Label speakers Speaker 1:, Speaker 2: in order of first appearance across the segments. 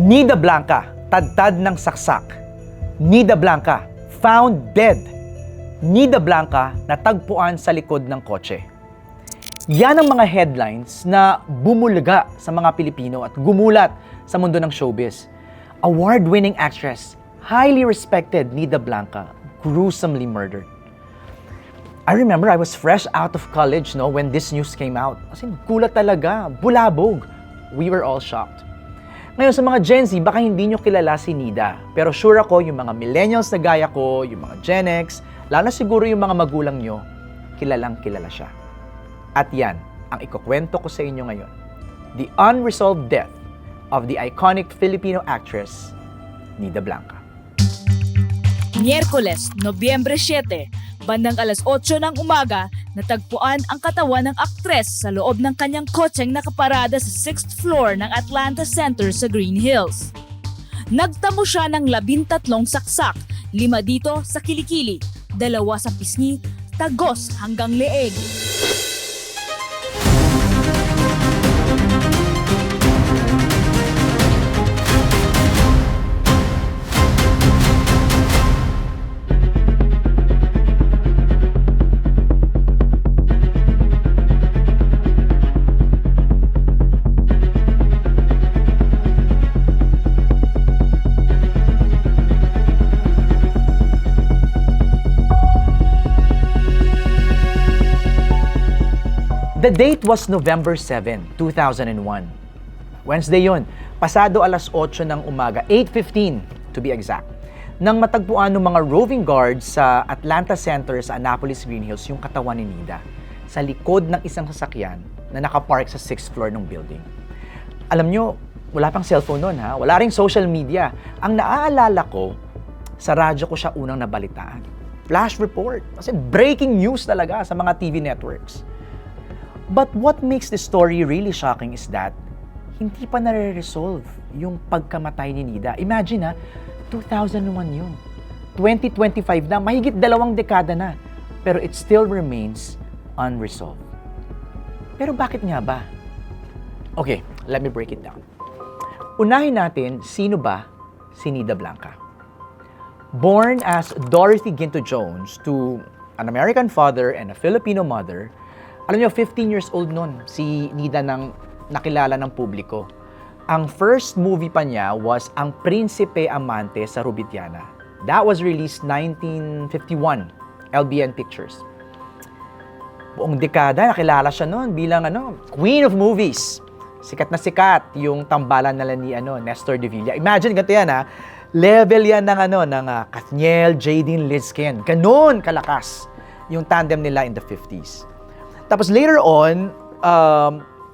Speaker 1: Nida Blanca, tadtad ng saksak. Nida Blanca, found dead. Nida Blanca, natagpuan sa likod ng kotse. Yan ang mga headlines na bumulga sa mga Pilipino at gumulat sa mundo ng showbiz. Award-winning actress, highly respected Nida Blanca, gruesomely murdered. I remember I was fresh out of college when this news came out. As in, gulat talaga, bulabog. We were all shocked. Ngayon sa mga Gen Z, baka hindi nyo kilala si Nida. Pero sure ako, yung mga millennials na gaya ko, yung mga Gen X, lalo na siguro yung mga magulang nyo, kilalang kilala siya. At yan, ang ikukwento ko sa inyo ngayon. The unresolved death of the iconic Filipino actress, Nida Blanca.
Speaker 2: Miyerkules, Nobyembre 7, bandang alas 8 ng umaga, natagpuan ang katawan ng aktres sa loob ng kanyang kotseng nakaparada sa 6th floor ng Atlanta Center sa Green Hills. Nagtamo siya ng 13 saksak, 5 dito sa kilikili, 2 sa pisngi, tagos hanggang leeg.
Speaker 1: The date was November 7, 2001. Wednesday yun. Pasado alas 8 ng umaga, 8:15 to be exact. Nang matagpuan ng mga roving guards sa Atlanta Center sa Annapolis, Green Hills yung katawan ni Nida sa likod ng isang sasakyan na nakapark sa 6th floor ng building. Alam nyo, wala pang cellphone noon ha. Wala ring social media. Ang naaalala ko, sa radyo ko siya unang nabalitaan. Flash report. Kasi breaking news talaga sa mga TV networks. But what makes the story really shocking is that hindi pa nare-resolve yung pagkamatay ni Nida. Imagine ha, 2001 yun. 2025 na, mahigit 2 dekada na. Pero it still remains unresolved. Pero bakit nga ba? Okay, let me break it down. Unahin natin, sino ba si Nida Blanca? Born as Dorothy Ginto Jones to an American father and a Filipino mother, alam niyo, 15 years old noon si Nida nang nakilala ng publiko. Ang first movie pa niya was Ang Prinsipe Amante sa Rubitiana. That was released 1951, LBN Pictures. Buong dekada, nakilala siya noon bilang Queen of Movies. Sikat na sikat yung tambalan nila ni Nestor de Villa. Imagine, ganito yan ha. Level yan ng Kathniel, Jadine Lizken. Ganon kalakas yung tandem nila in the 50s. Tapos later on,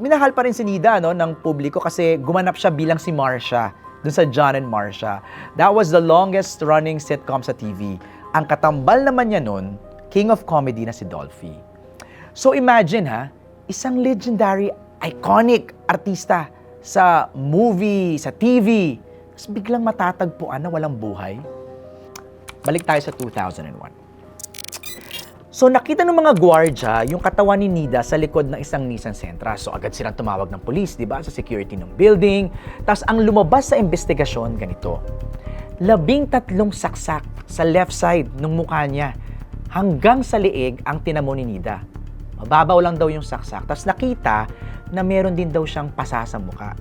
Speaker 1: minahal pa rin si Nida ng publiko kasi gumanap siya bilang si Marcia dun sa John and Marcia. That was the longest running sitcom sa TV. Ang katambal naman niya nun, king of comedy na si Dolphy. So imagine isang legendary, iconic artista sa movie, sa TV, tapos biglang matatagpuan na walang buhay. Balik tayo sa 2001. So nakita ng mga gwardya yung katawan ni Nida sa likod ng isang Nissan Sentra. So agad silang tumawag ng police, di ba, sa security ng building. Tapos ang lumabas sa investigasyon, ganito. 13 saksak sa left side ng mukha niya hanggang sa leeg ang tinamo ni Nida. Mababaw lang daw yung saksak. Tapos nakita na meron din daw siyang pasa sa mukha.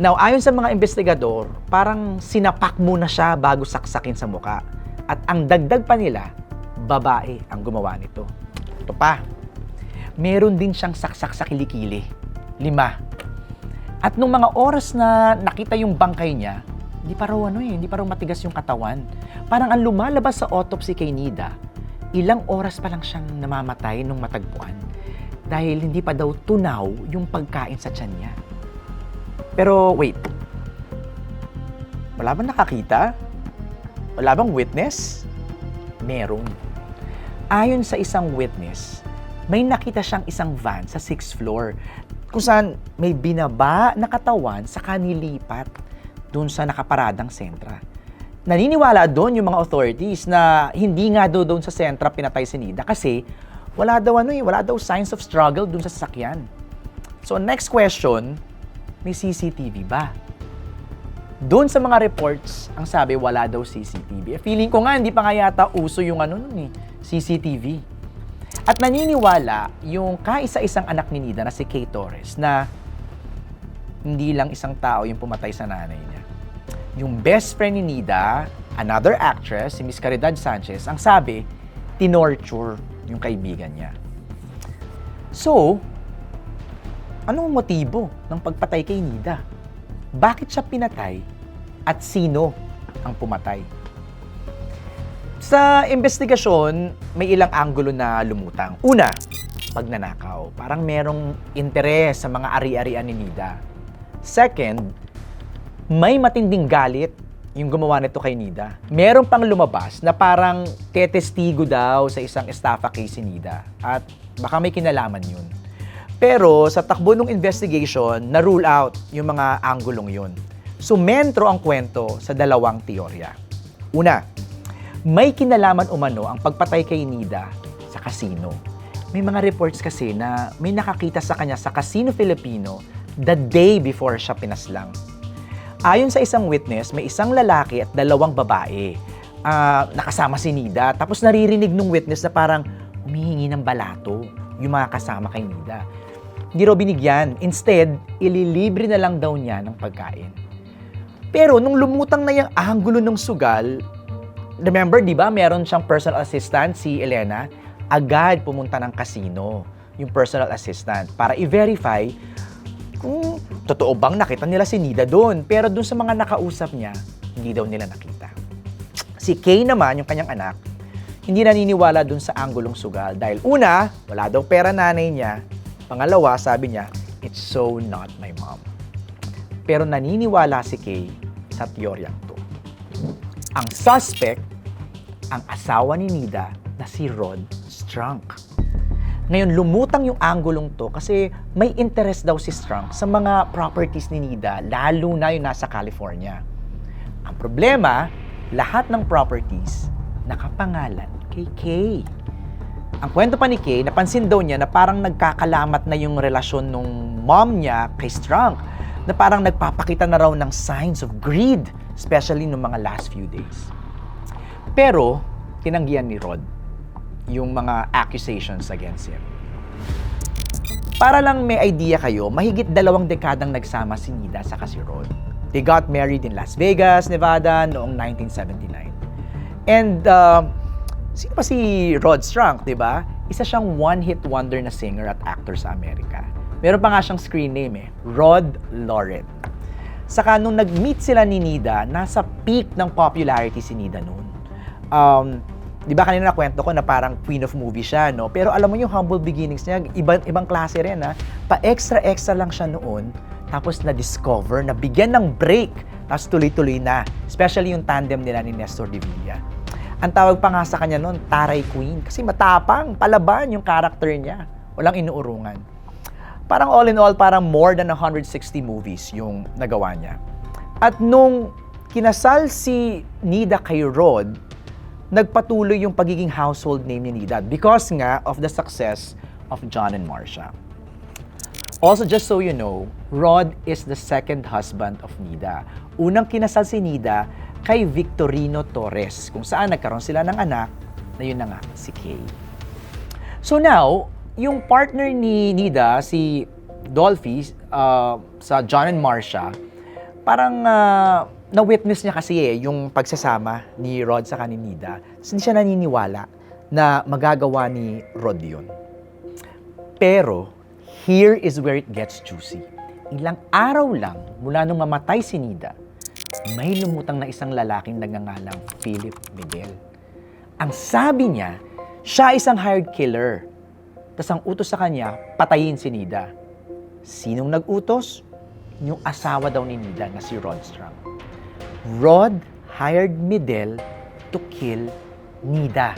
Speaker 1: Now, ayon sa mga investigador, parang sinapak muna siya bago saksakin sa mukha. At ang dagdag pa nila, babae ang gumawa nito. Ito pa, meron din siyang saksak sa kilikili. 5. At nung mga oras na nakita yung bangkay niya, hindi pa raw matigas yung katawan. Parang ang lumalabas sa autopsy kay Nida, ilang oras pa lang siyang namamatay nung matagpuan dahil hindi pa daw tunaw yung pagkain sa tiyan niya. Pero wait, wala bang nakakita? Wala bang witness? Meron. Ayon sa isang witness, may nakita siyang isang van sa 6th floor kung saan may binaba na katawan sa kanilipat dun sa nakaparadang sentra. Naniniwala doon yung mga authorities na hindi nga doon sa sentra pinatay si Nida kasi wala daw signs of struggle dun sa sasakyan. So next question, may CCTV ba? Doon sa mga reports, ang sabi, wala daw CCTV. Feeling ko nga, hindi pa nga yata uso yung CCTV. At naniniwala yung kaisa-isang anak ni Nida na si Kay Torres na hindi lang isang tao yung pumatay sa nanay niya. Yung best friend ni Nida, another actress, si Miss Caridad Sanchez, ang sabi, tinorture yung kaibigan niya. So, anong motibo ng pagpatay kay Nida? Bakit siya pinatay at sino ang pumatay? Sa investigasyon, may ilang anggulo na lumutang. Una, pagnanakaw. Parang merong interes sa mga ari-arian ni Nida. Second, may matinding galit yung gumawa nito kay Nida. Meron pang lumabas na parang tetestigo daw sa isang estafa case si Nida. At baka may kinalaman yun. Pero sa takbo ng investigation, na-rule out yung mga anggulong yun. Sumentro ang kwento sa dalawang teorya. Una, may kinalaman umano ang pagpatay kay Nida sa casino. May mga reports kasi na may nakakita sa kanya sa Casino Filipino the day before siya pinaslang. Ayon sa isang witness, may isang lalaki at dalawang babae. Nakasama si Nida. Tapos naririnig ng witness na parang humihingi ng balato yung mga kasama kay Nida. Hindi raw binigyan. Instead, ililibre na lang daw niya ng pagkain. Pero nung lumutang na yung anggulo ng sugal, remember, di ba, meron siyang personal assistant, si Elena, agad pumunta ng casino, yung personal assistant, para i-verify kung totoo bang nakita nila si Nida doon. Pero doon sa mga nakausap niya, hindi daw nila nakita. Si Kay naman, yung kanyang anak, hindi naniniwala doon sa anggulong sugal. Dahil una, wala daw pera nanay niya. Pangalawa, sabi niya, it's so not my mom. Pero naniniwala si Kay sa teoryang to. Ang suspect, ang asawa ni Nida na si Rod Strunk. Ngayon, lumutang yung anggulong to kasi may interest daw si Strunk sa mga properties ni Nida, lalo na yung nasa California. Ang problema, lahat ng properties nakapangalan kay Kay. Ang kwento pa ni Kay, napansin daw niya na parang nagkakalamat na yung relasyon nung mom niya kay Strunk, na parang nagpapakita na raw ng signs of greed, especially nung mga last few days. Pero, tinanggihan ni Rod yung mga accusations against him. Para lang may idea kayo, mahigit 2 dekadang nagsama si Nida sa si Rod. They got married in Las Vegas, Nevada noong 1979. And sino pa si Rod Strunk, di ba? Isa siyang one-hit wonder na singer at actor sa Amerika. Meron pa nga siyang screen name Rod Lauren. Saka nung nag-meet sila ni Nida, nasa peak ng popularity si Nida noon. Di ba kanina nakwento ko na parang queen of movie siya, no? Pero alam mo yung humble beginnings niya, ibang klase rin, ha? Pa-extra lang siya noon, tapos na-discover, nabigyan ng break, tapos tuloy-tuloy na. Especially yung tandem nila ni Nestor de Villa. Ang tawag pa nga sa kanya noon, Taray Queen, kasi matapang, palaban yung character niya. Walang inuurungan. Parang all in all, parang more than 160 movies yung nagawa niya. At nung kinasal si Nida kay Rod, nagpatuloy yung pagiging household name ni Nida because nga of the success of John and Marcia. Also, just so you know, Rod is the second husband of Nida. Unang kinasal si Nida kay Victorino Torres, kung saan nagkaroon sila ng anak, na yun na nga, si Kay. So now, yung partner ni Nida, si Dolphy, sa John and Marcia, parang na-witness niya kasi yung pagsasama ni Rod sa ni Nida. So, hindi siya naniniwala na magagawa ni Rod yun. Pero, here is where it gets juicy. Ilang araw lang mula nung mamatay si Nida, may lumutang na isang lalaking nagngangalang Philip Medel. Ang sabi niya, siya isang hired killer. Tapos ang utos sa kanya, patayin si Nida. Sinong nag-utos? Yung asawa daw ni Nida na si Rod Strunk. Rod hired Medel to kill Nida.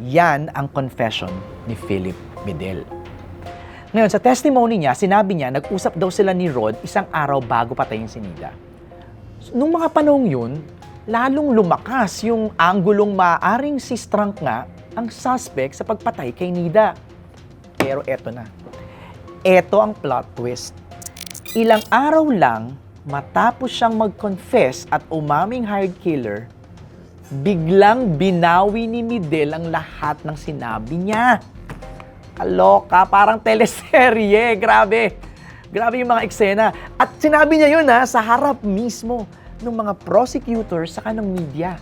Speaker 1: Yan ang confession ni Philip Medel. Ngayon, sa testimony niya, sinabi niya, nag-usap daw sila ni Rod isang araw bago patayin si Nida. So, nung mga panahong yun, lalong lumakas yung anggulong maaaring si Strunk nga ang suspect sa pagpatay kay Nida. Pero eto na. Eto ang plot twist. Ilang araw lang matapos siyang mag-confess at umaming hired killer, biglang binawi ni Midel ang lahat ng sinabi niya. Kaloka, parang teleserye. Grabe. Grabe yung mga eksena. At sinabi niya yun sa harap mismo ng mga prosecutors sa ng media.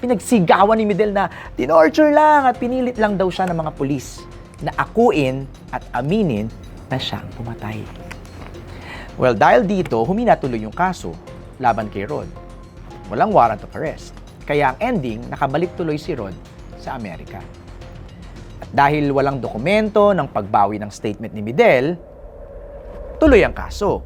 Speaker 1: Pinagsigawan ni Midel na tinorture lang at pinilit lang daw siya ng mga pulis na akuin at aminin na siyang pumatay. Well, dahil dito, humina tuloy yung kaso laban kay Rod. Walang warrant of arrest. Kaya ang ending, nakabalik tuloy si Rod sa Amerika. At dahil walang dokumento ng pagbawi ng statement ni Midel, tuloy ang kaso.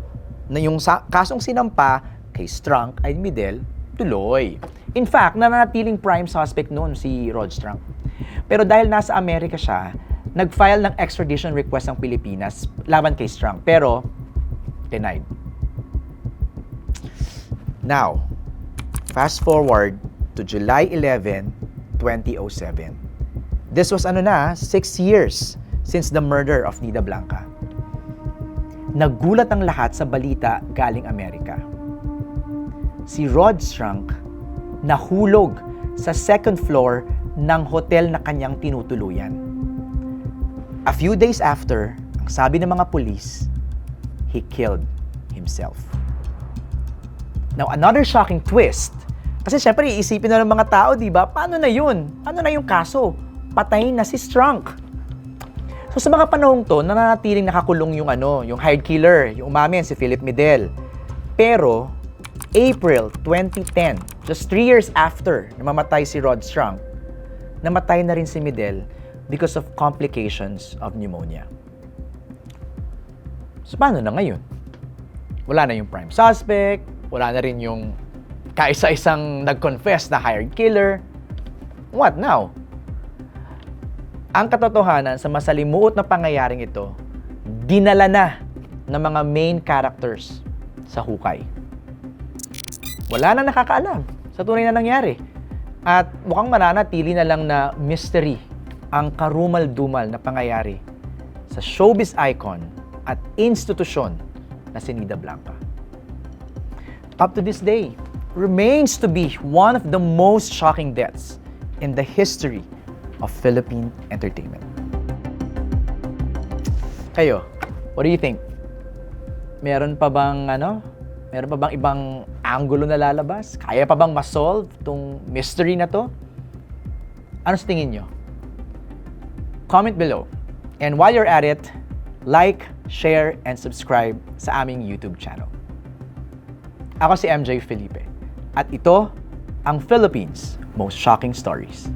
Speaker 1: Na yung kasong sinampa kay Strunk ay Midel, tuloy. In fact, nananatiling prime suspect noon si Rod Strunk. Pero dahil nasa Amerika siya, nag-file ng extradition request ang Pilipinas laban kay Strunk. Pero, denied. Now, fast forward to July 11, 2007. This was 6 years since the murder of Nida Blanca. Nagulat ang lahat sa balita galing Amerika. Si Rod Strunk nahulog sa second floor ng hotel na kanyang tinutuluyan. A few days after, ang sabi ng mga pulis, he killed himself. Now, another shocking twist. Kasi syempre, iisipin na ng mga tao, di ba? Paano na yun? Ano na yung kaso? Patayin na si Strunk. So sa mga panahong to, nananatiling nakakulong yung hired killer, yung umamin, si Philip Midel. Pero, April 2010, just 3 years after namamatay si Rod Strunk, namatay na rin si Midel because of complications of pneumonia. So paano na ngayon? Wala na yung prime suspect, wala na rin yung kaisa-isang nag-confess na hired killer. What now? Ang katotohanan sa masalimuot na pangyayaring ito, dinala na ng mga main characters sa hukay. Wala na nakakaalam sa tunay na nangyari. At mukhang mananatili na lang na mystery ang karumal-dumal na pangyayari sa showbiz icon at institusyon na si Nida Blanca. Up to this day, remains to be one of the most shocking deaths in the history of Philippine entertainment. Kayo, what do you think? Meron pa bang ibang angulo na lalabas? Kaya pa bang ma-solve tong mystery na to? Ano sa tingin nyo? Comment below. And while you're at it, like, share, and subscribe sa aming YouTube channel. Ako si MJ Felipe, at ito ang Philippines' Most Shocking Stories.